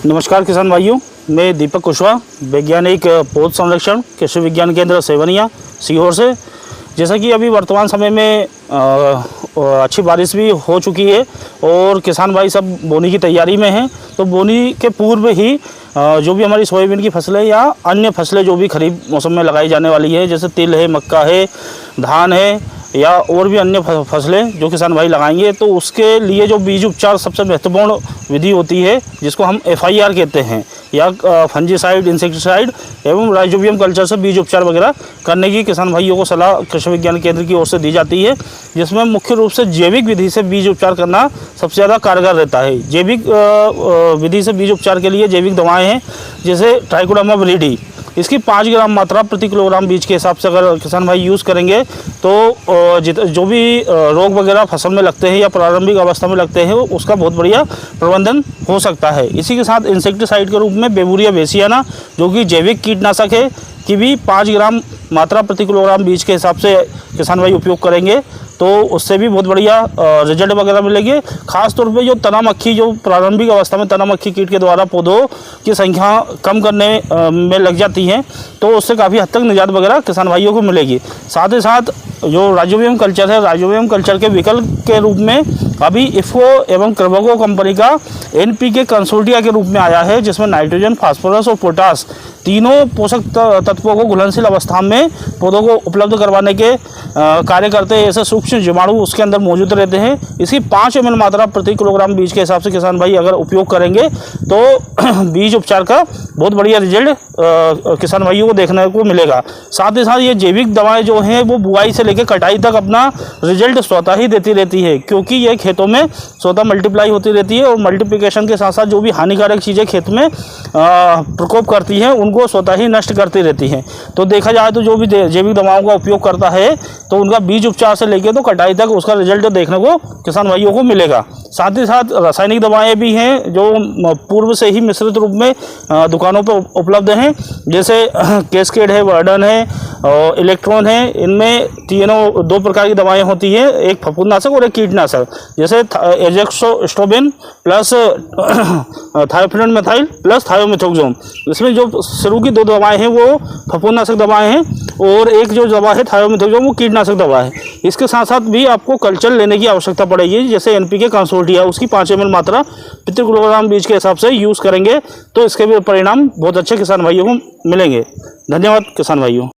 नमस्कार किसान भाइयों, मैं दीपक कुशवाहा, वैज्ञानिक पौध संरक्षण कृषि विज्ञान केंद्र सेवनिया सीहोर से। जैसा कि अभी वर्तमान समय में अच्छी बारिश भी हो चुकी है और किसान भाई सब बोनी की तैयारी में हैं। तो बोनी के पूर्व ही जो भी हमारी सोयाबीन की फसलें या अन्य फसलें जो भी खरीफ मौसम में लगाई जाने वाली है, जैसे तिल है, मक्का है, धान है या और भी अन्य फसलें जो किसान भाई लगाएंगे, तो उसके लिए जो बीज उपचार सबसे महत्वपूर्ण विधि होती है, जिसको हम FIR कहते हैं, या फंजीसाइड, इंसेक्टिसाइड एवं राइजोबियम कल्चर से बीज उपचार वगैरह करने की किसान भाइयों को सलाह कृषि विज्ञान केंद्र की ओर से दी जाती है, जिसमें मुख्य रूप से जैविक विधि से बीज उपचार करना सबसे ज़्यादा कारगर रहता है। जैविक विधि से बीज उपचार के लिए जैविक दवाएँ हैं, जैसे ट्राइकोडर्मा विरिडी, इसकी 5 ग्राम मात्रा प्रति किलोग्राम बीज के हिसाब से अगर किसान भाई यूज़ करेंगे तो जो भी रोग वगैरह फसल में लगते हैं या प्रारंभिक अवस्था में लगते हैं, उसका बहुत बढ़िया प्रबंधन हो सकता है। इसी के साथ इंसेक्टिसाइड के रूप में बेबुरिया बेसियाना, जो कि जैविक कीटनाशक है, की भी 5 ग्राम मात्रा प्रति किलोग्राम बीज के हिसाब से किसान भाई उपयोग करेंगे तो उससे भी बहुत बढ़िया रिजल्ट वगैरह मिलेंगे। खासतौर पे जो तना मक्खी, जो प्रारंभिक अवस्था में तना मक्खी कीट के द्वारा पौधों की संख्या कम करने में लग जाती हैं, तो उससे काफ़ी हद तक निजात वगैरह किसान भाइयों को मिलेगी। साथ ही साथ जो राइजोबियम कल्चर है, राइजोबियम कल्चर के विकल्प के रूप में अभी इफ़को एवं कर्बोगो कंपनी का NPK कंसोर्टिया के रूप में आया है, जिसमें नाइट्रोजन, फास्फोरस और पोटास तीनों पोषक तत्वों को घुलनशील अवस्था में पौधों को उपलब्ध करवाने के कार्य करते हैं। ऐसे सूक्ष्म जीवाणु उसके अंदर मौजूद रहते हैं। इसकी 5 ml मात्रा प्रति किलोग्राम बीज के हिसाब से किसान भाई अगर उपयोग करेंगे तो बीज उपचार का बहुत बढ़िया रिजल्ट किसान भाइयों को देखने को मिलेगा। साथ ही साथ ये जैविक दवाएं जो हैं वो बुआई से लेकर कटाई तक अपना रिजल्ट स्वतः ही देती रहती है, क्योंकि ये खेतों में स्वतः मल्टीप्लाई होती रहती है और मल्टीप्लिकेशन के साथ साथ जो भी हानिकारक चीज़ें खेत में प्रकोप करती हैं उनको स्वतः ही नष्ट करती रहती हैं। तो देखा जाए तो जो भी जैविक दवाओं का उपयोग करता है तो उनका बीज उपचार से लेकर तो कटाई तक उसका रिजल्ट देखने को किसान भाइयों को मिलेगा। साथ ही साथ रासायनिक दवाएं भी हैं जो पूर्व से ही मिश्रित रूप में दुकानों पर उपलब्ध हैं, जैसे कैस्केड है, वर्डन है और इलेक्ट्रॉन है। इनमें तीनों 2 प्रकार की दवाएं होती हैं, एक फफूंदनाशक और एक कीटनाशक, जैसे एजेक्सोस्ट्रोबिन प्लस थायोफिनोन मेथाइल प्लस थायोमेथोक्सोम। इसमें जो शुरू की 2 दवाएं हैं वो फफूंदनाशक दवाएं हैं और एक जो दवा है थायोमेथोक्सोम वो कीटनाशक दवा है। इसके साथ साथ भी आपको कल्चर लेने की आवश्यकता पड़ेगी, जैसे NPK कंसोर्टिया, उसकी 5 ml मात्रा प्रति किलोग्राम बीज के हिसाब से यूज़ करेंगे तो इसके भी परिणाम बहुत अच्छे किसान भाइयों को मिलेंगे। धन्यवाद किसान भाइयों।